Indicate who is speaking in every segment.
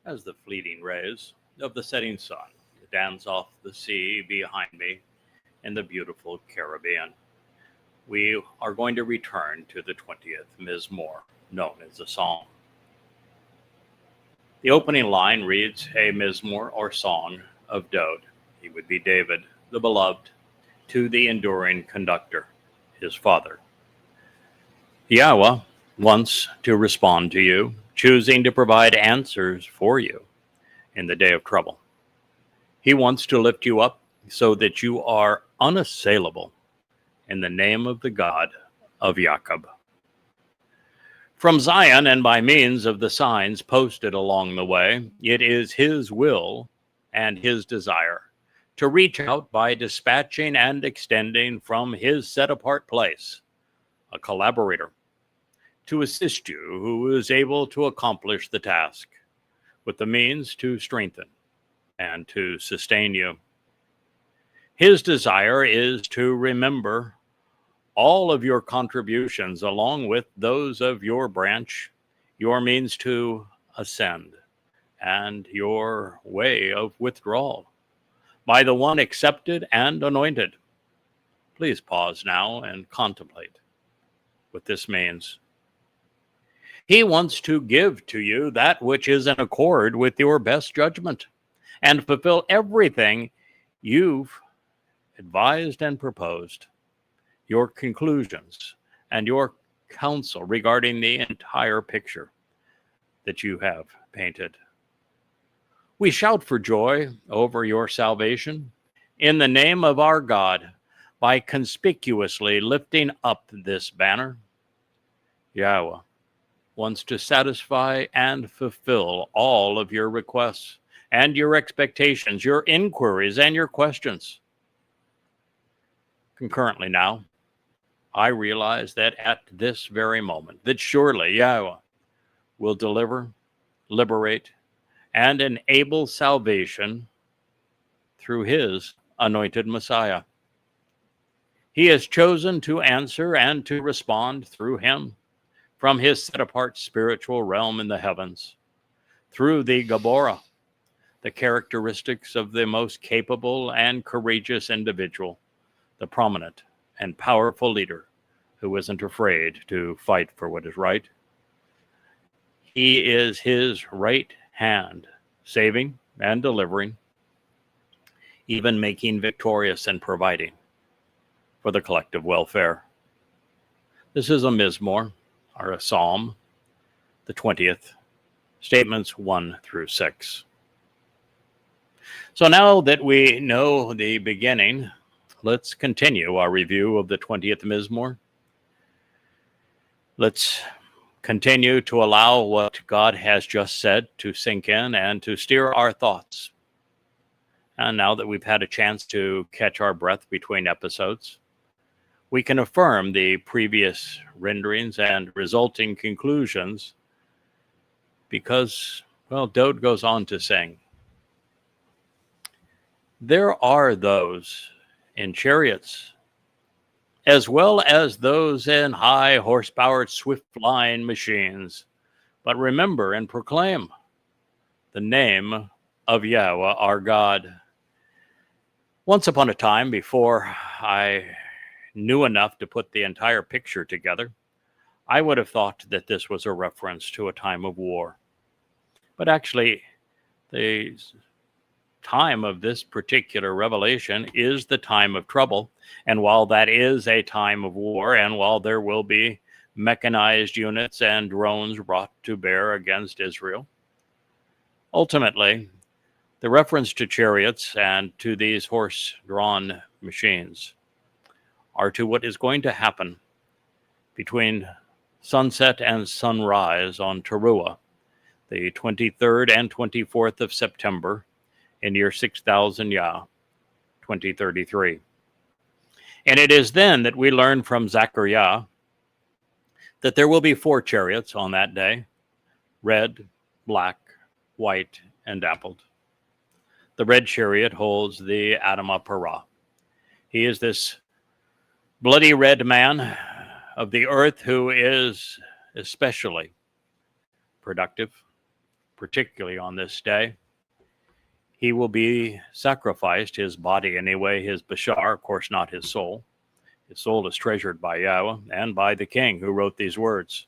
Speaker 1: as the fleeting rays of the setting sun dance off the sea behind me in the beautiful Caribbean. We are going to return to the 20th Mizmor, known as the Psalm. The opening line reads, a Mizmor or song of Dod. He would be David, the beloved, to the enduring conductor, his father. Yahweh wants to respond to you, choosing to provide answers for you in the day of trouble. He wants to lift you up so that you are unassailable in the name of the God of Jacob. From Zion and by means of the signs posted along the way, it is his will and his desire to reach out by dispatching and extending from his set-apart place a collaborator to assist you who is able to accomplish the task with the means to strengthen and to sustain you. His desire is to remember all of your contributions along with those of your branch, your means to ascend, and your way of withdrawal by the one accepted and anointed. Please pause now and contemplate what this means. He wants to give to you that which is in accord with your best judgment and fulfill everything you've advised and proposed, your conclusions and your counsel regarding the entire picture that you have painted. We shout for joy over your salvation in the name of our God by conspicuously lifting up this banner. Yahweh wants to satisfy and fulfill all of your requests and your expectations, your inquiries, and your questions. Concurrently now, I realize that at this very moment, that surely Yahweh will deliver, liberate, and enable salvation through his anointed Messiah. He has chosen to answer and to respond through him from his set-apart spiritual realm in the heavens, through the Gaborah, the characteristics of the most capable and courageous individual, the prominent and powerful leader who isn't afraid to fight for what is right. He is his right hand, saving and delivering, even making victorious and providing for the collective welfare. This is a Mizmor, or a Psalm, the 20th, statements 1 through 6. So now that we know the beginning, let's continue our review of the 20th Mizmor. Let's continue to allow what God has just said to sink in and to steer our thoughts. And now that we've had a chance to catch our breath between episodes, we can affirm the previous renderings and resulting conclusions because, well, Dode goes on to sing, there are those in chariots, as well as those in high horsepowered swift-flying machines. But remember and proclaim the name of Yahweh our God. Once upon a time, before I knew enough to put the entire picture together, I would have thought that this was a reference to a time of war. But actually, the time of this particular revelation is the time of trouble. And while that is a time of war, and while there will be mechanized units and drones brought to bear against Israel, ultimately, the reference to chariots and to these horse-drawn machines are to what is going to happen between sunset and sunrise on Towrah, the 23rd and 24th of September, in year 6000 Yah, 2033. And it is then that we learn from Zechariah that there will be 4 chariots on that day, red, black, white, and dappled. The red chariot holds the Adamah Parah. He is this bloody red man of the earth who is especially productive, particularly on this day, he will be sacrificed, his body anyway, his bashar, of course not his soul. His soul is treasured by Yahweh and by the king who wrote these words.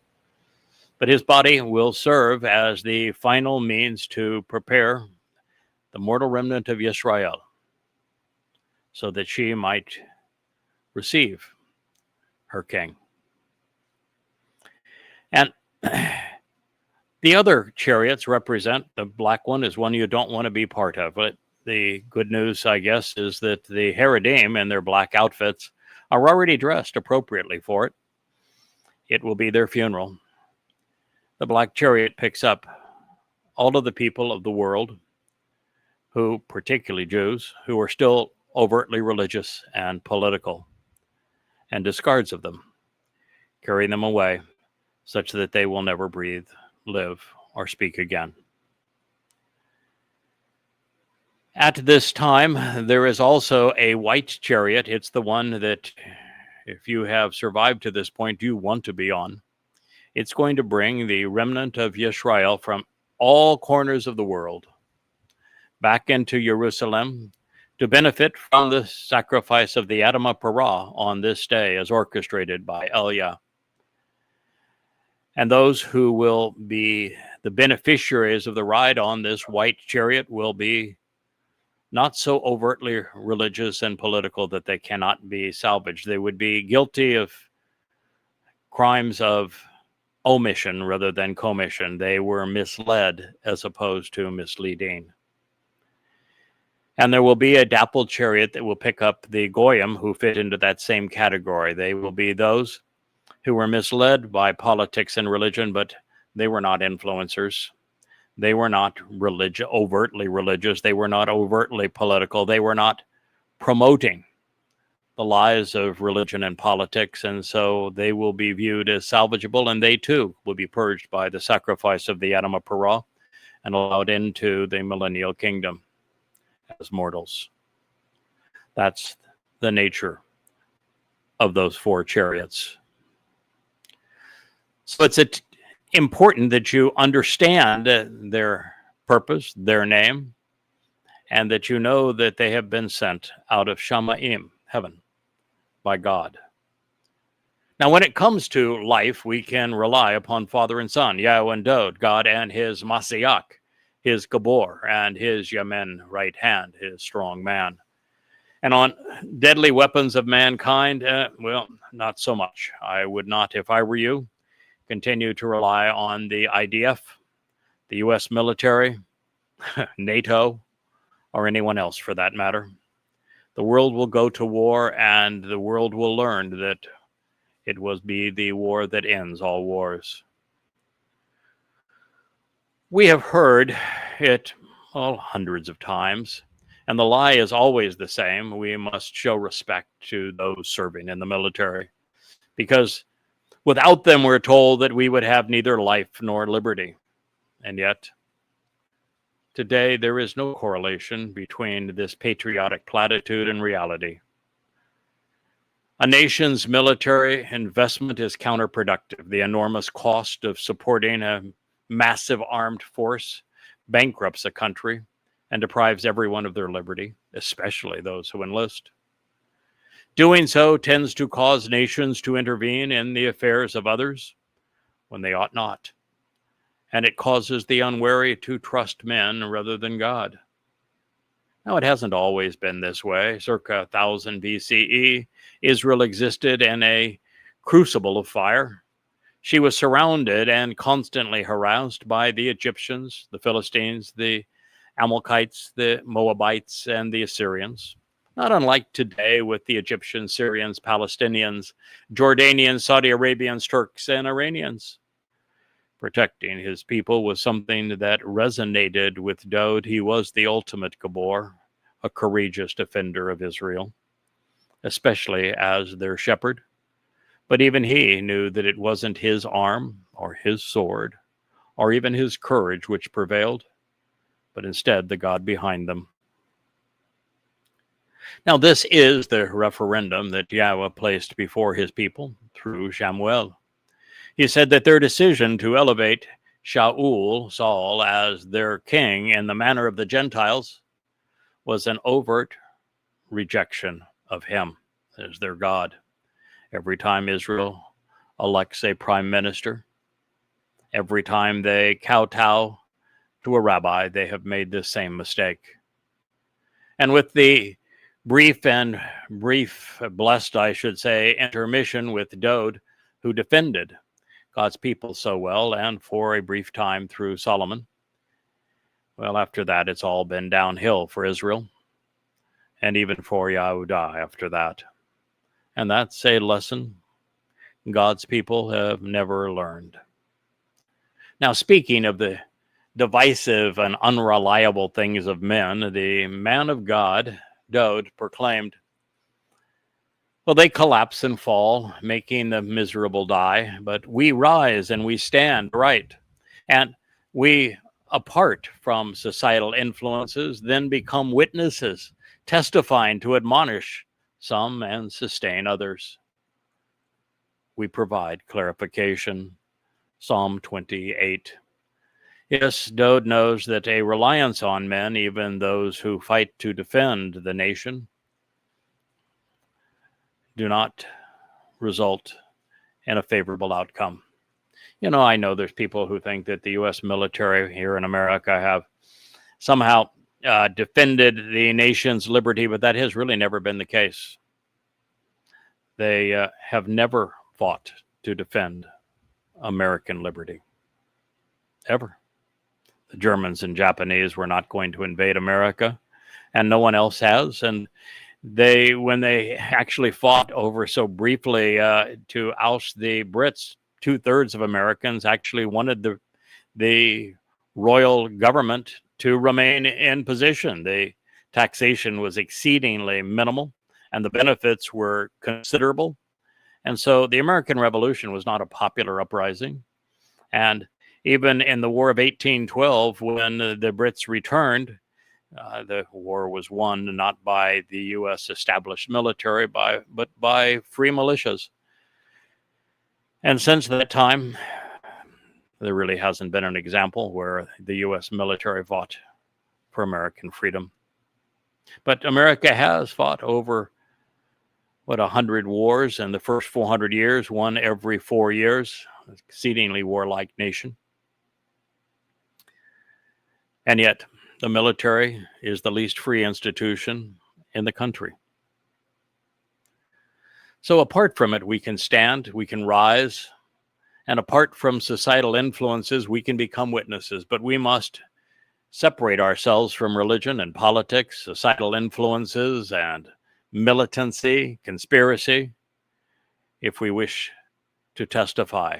Speaker 1: But his body will serve as the final means to prepare the mortal remnant of Yisrael so that she might receive her king. And the other chariots represent, the black one is one you don't want to be part of. But the good news, I guess, is that the Haredim in their black outfits are already dressed appropriately for it. It will be their funeral. The black chariot picks up all of the people of the world, who, particularly Jews, who are still overtly religious and political, and discards of them, carrying them away such that they will never breathe, live, or speak again. At this time, there is also a white chariot. It's the one that, if you have survived to this point, you want to be on. It's going to bring the remnant of Yisrael from all corners of the world back into Jerusalem to benefit from the sacrifice of the Yada Yahowah on this day as orchestrated by Elia. And those who will be the beneficiaries of the ride on this white chariot will be not so overtly religious and political that they cannot be salvaged. They would be guilty of crimes of omission rather than commission. They were misled as opposed to misleading. And there will be a dappled chariot that will pick up the Goyim who fit into that same category. They will be those who were misled by politics and religion, but they were not influencers. They were not overtly religious. They were not overtly political. They were not promoting the lies of religion and politics, and so they will be viewed as salvageable, and they too will be purged by the sacrifice of the Yada Yahowah and allowed into the millennial kingdom as mortals. That's the nature of those four chariots. So it's important that you understand their purpose, their name, and that you know that they have been sent out of Shamaim, heaven, by God. Now, when it comes to life, we can rely upon Father and Son, Yahweh and Dod, God and his Masiach, his Gabor, and his Yamen right hand, his strong man. And on deadly weapons of mankind, well, not so much. I would not, if I were you, continue to rely on the IDF, the U.S. military, NATO, or anyone else for that matter. The world will go to war, and the world will learn that it will be the war that ends all wars. We have heard it hundreds of times, and the lie is always the same. We must show respect to those serving in the military, because without them, we're told that we would have neither life nor liberty. And yet, today, there is no correlation between this patriotic platitude and reality. A nation's military investment is counterproductive. The enormous cost of supporting a massive armed force bankrupts a country and deprives everyone of their liberty, especially those who enlist. Doing so tends to cause nations to intervene in the affairs of others when they ought not. And it causes the unwary to trust men rather than God. Now, it hasn't always been this way. Circa 1000 BCE, Israel existed in a crucible of fire. She was surrounded and constantly harassed by the Egyptians, the Philistines, the Amalekites, the Moabites, and the Assyrians. Not unlike today with the Egyptians, Syrians, Palestinians, Jordanians, Saudi Arabians, Turks, and Iranians. Protecting his people was something that resonated with Dod. He was the ultimate Gabor, a courageous defender of Israel, especially as their shepherd. But even he knew that it wasn't his arm or his sword or even his courage which prevailed, but instead the God behind them. Now, this is the referendum that Yahweh placed before his people through Shamuel. He said that their decision to elevate Saul, as their king in the manner of the Gentiles was an overt rejection of him as their God. Every time Israel elects a prime minister, every time they kowtow to a rabbi, they have made this same mistake. And with the brief, blessed, I should say, intermission with Dowd, who defended God's people so well, and for a brief time through Solomon, well, after that, it's all been downhill for Israel, and even for Yahudah after that. And that's a lesson God's people have never learned. Now, speaking of the divisive and unreliable things of men, the man of God, Dowd, proclaimed, well, they collapse and fall, making the miserable die, but we rise and we stand right. And we, apart from societal influences, then become witnesses, testifying to admonish some and sustain others. We provide clarification. Psalm 28. Yes, Dowd knows that a reliance on men, even those who fight to defend the nation, do not result in a favorable outcome. You know, I know there's people who think that the U.S. military here in America have somehow defended the nation's liberty, but that has really never been the case. They have never fought to defend American liberty, ever. The Germans and Japanese were not going to invade America, and no one else has. And when they actually fought over so briefly to oust the Brits, 2/3 of Americans actually wanted the royal government to remain in position. The taxation was exceedingly minimal, and the benefits were considerable. And so the American Revolution was not a popular uprising. And even in the War of 1812, when the Brits returned, the war was won not by the U.S. established military, but by free militias. And since that time, there really hasn't been an example where the U.S. military fought for American freedom. But America has fought over, 100 wars in the first 400 years, one every 4 years, exceedingly warlike nation. And yet, the military is the least free institution in the country. So apart from it, we can stand, we can rise, and apart from societal influences, we can become witnesses. But we must separate ourselves from religion and politics, societal influences, and militancy, conspiracy, if we wish to testify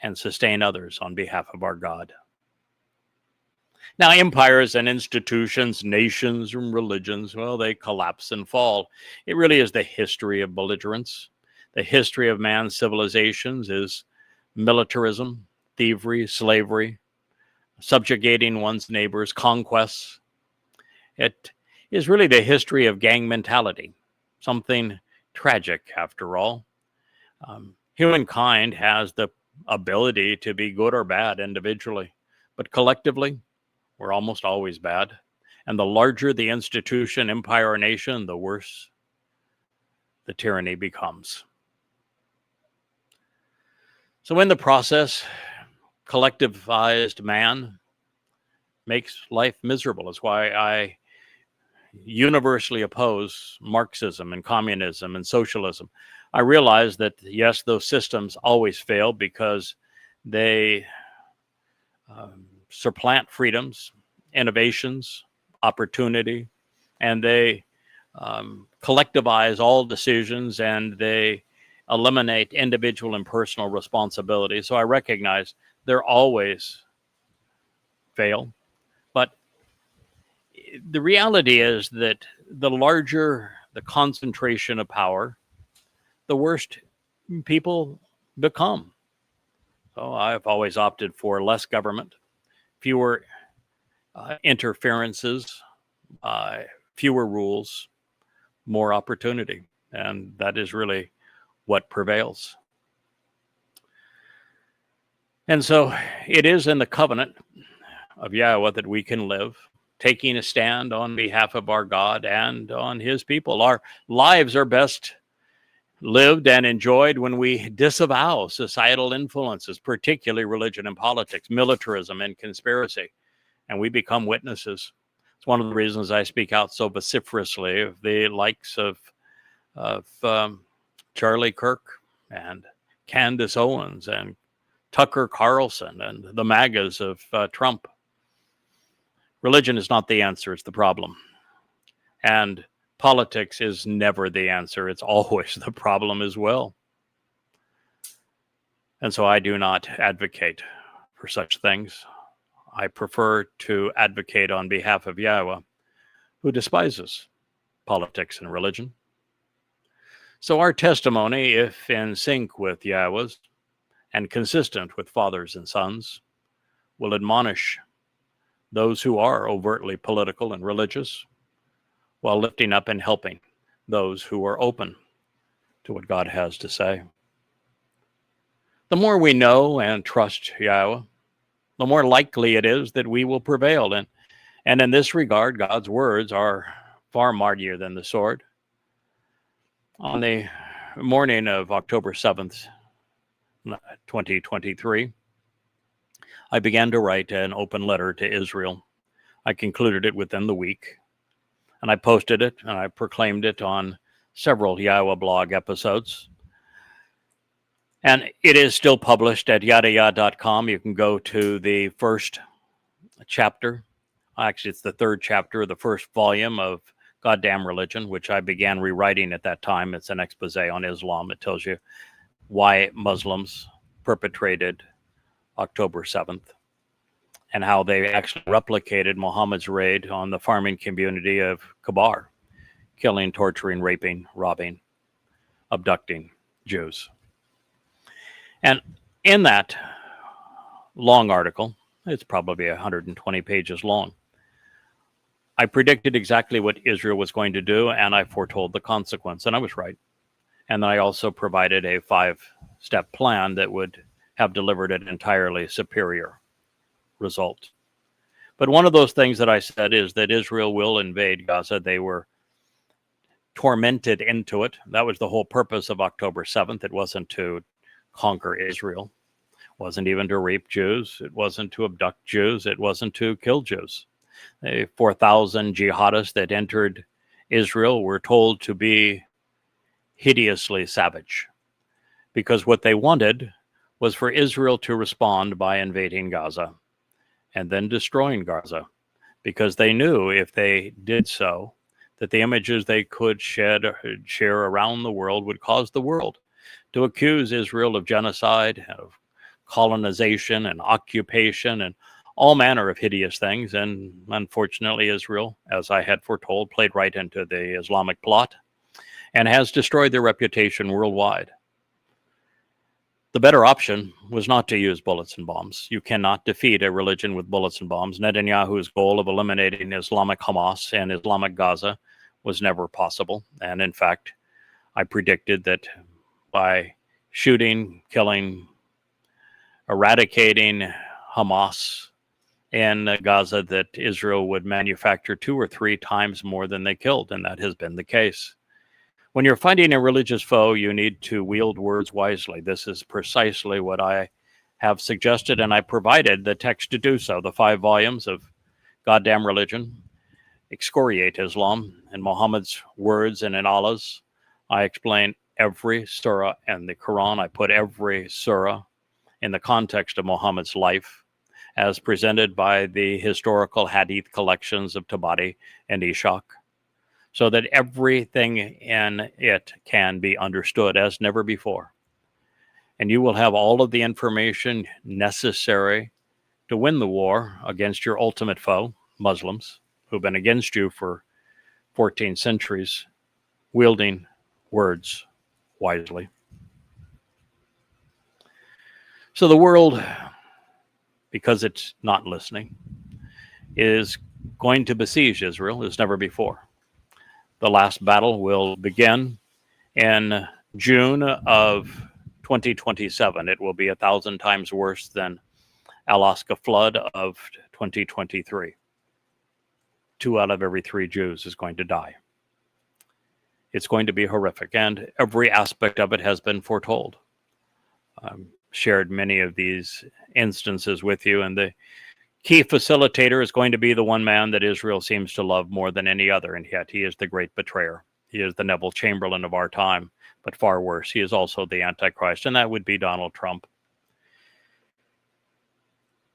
Speaker 1: and sustain others on behalf of our God. Now, empires and institutions, nations and religions, well, they collapse and fall. It really is the history of belligerence. The history of man's civilizations is militarism, thievery, slavery, subjugating one's neighbors, conquests. It is really the history of gang mentality, something tragic after all. Humankind has the ability to be good or bad individually, but collectively, we're almost always bad. And the larger the institution, empire, or nation, the worse the tyranny becomes. So in the process, collectivized man makes life miserable. That's why I universally oppose Marxism and communism and socialism. I realize that, yes, those systems always fail because they supplant freedoms, innovations, opportunity, and they collectivize all decisions, and they eliminate individual and personal responsibility. So I recognize they're always fail. But the reality is that the larger the concentration of power, the worse people become. So I've always opted for less government, fewer interferences, fewer rules, more opportunity. And that is really what prevails. And so it is in the covenant of Yahowah that we can live, taking a stand on behalf of our God and on his people. Our lives are best lived and enjoyed when we disavow societal influences, particularly religion and politics, militarism and conspiracy, and we become witnesses. It's one of the reasons I speak out so vociferously of the likes of Charlie Kirk and Candace Owens and Tucker Carlson and the MAGAs of Trump. Religion is not the answer, it's the problem. And politics is never the answer. It's always the problem as well. And so I do not advocate for such things. I prefer to advocate on behalf of Yahowah, who despises politics and religion. So our testimony, if in sync with Yahowah's and consistent with fathers and sons, will admonish those who are overtly political and religious, while lifting up and helping those who are open to what God has to say. The more we know and trust Yahowah, the more likely it is that we will prevail. And in this regard, God's words are far mightier than the sword. On the morning of October 7th, 2023, I began to write an open letter to Israel. I concluded it within the week, and I posted it and I proclaimed it on several Yahowah blog episodes. And it is still published at YAHOWAH.com. You can go to the first chapter. Actually, it's the third chapter of the first volume of Goddamn Religion, which I began rewriting at that time. It's an expose on Islam. It tells you why Muslims perpetrated October 7th and how they actually replicated Muhammad's raid on the farming community of Kabar, killing, torturing, raping, robbing, abducting Jews. And in that long article, it's probably 120 pages long, I predicted exactly what Israel was going to do, and I foretold the consequence, and I was right. And then I also provided a 5-step plan that would have delivered an entirely superior result. But one of those things that I said is that Israel will invade Gaza. They were tormented into it. That was the whole purpose of October 7th. It wasn't to conquer Israel. It wasn't even to rape Jews. It wasn't to abduct Jews. It wasn't to kill Jews. The 4,000 jihadists that entered Israel were told to be hideously savage, because what they wanted was for Israel to respond by invading Gaza and then destroying Gaza, because they knew if they did so, that the images they could share around the world would cause the world to accuse Israel of genocide, of colonization and occupation and all manner of hideous things. And unfortunately, Israel, as I had foretold, played right into the Islamic plot and has destroyed their reputation worldwide. The better option was not to use bullets and bombs. You cannot defeat a religion with bullets and bombs. Netanyahu's goal of eliminating Islamic Hamas and Islamic Gaza was never possible. And in fact, I predicted that by shooting, killing, eradicating Hamas in Gaza, that Israel would manufacture 2 or 3 times more than they killed, and that has been the case. When you're fighting a religious foe, you need to wield words wisely. This is precisely what I have suggested, and I provided the text to do so. The 5 volumes of Goddamn Religion excoriate Islam in Muhammad's words and in Allah's. I explain every surah in the Quran. I put every surah in the context of Muhammad's life, as presented by the historical hadith collections of Tabari and Ishaq, so that everything in it can be understood as never before. And you will have all of the information necessary to win the war against your ultimate foe, Muslims, who've been against you for 14 centuries, wielding words wisely. So the world, because it's not listening, is going to besiege Israel as never before. The last battle will begin in June of 2027, it will be 1,000 times worse than Alaska flood of 2023. 2 out of every 3 Jews is going to die. It's going to be horrific, and every aspect of it has been foretold. Shared many of these instances with you, and the key facilitator is going to be the one man that Israel seems to love more than any other, and yet he is the great betrayer. He is the Neville Chamberlain of our time, but far worse, he is also the Antichrist, and that would be Donald Trump.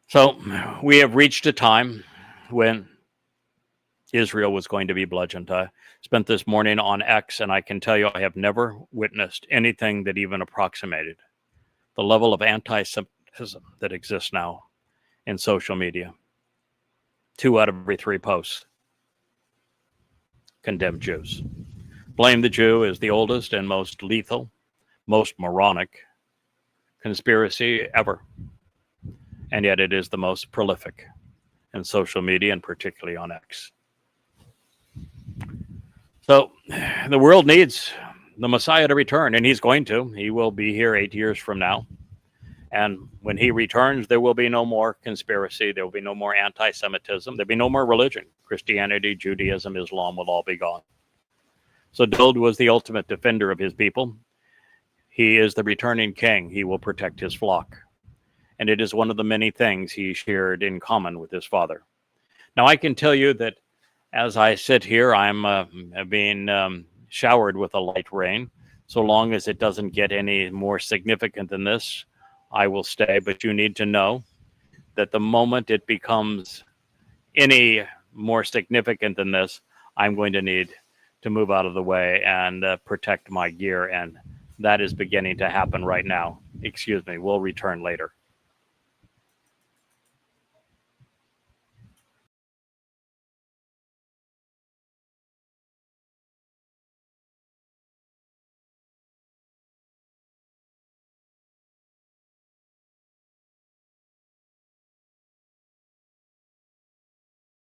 Speaker 1: So we have reached a time when Israel was going to be bludgeoned. I spent this morning on X, and I can tell you I have never witnessed anything that even approximated the level of anti-Semitism that exists now in social media. 2 out of every 3 posts condemn Jews. Blame the Jew is the oldest and most lethal, most moronic conspiracy ever. And yet it is the most prolific in social media, and particularly on X. So the world needs the Messiah to return, and he's going to. He will be here 8 years from now. And when he returns, there will be no more conspiracy. There will be no more anti-Semitism. There'll be no more religion. Christianity, Judaism, Islam will all be gone. So Dowd was the ultimate defender of his people. He is the returning king. He will protect his flock. And it is one of the many things he shared in common with his father. Now, I can tell you that as I sit here, I'm being showered with a light rain. So long as it doesn't get any more significant than this, I will stay. But you need to know that the moment it becomes any more significant than this, I'm going to need to move out of the way and protect my gear. And that is beginning to happen right now. Excuse me, we'll return later.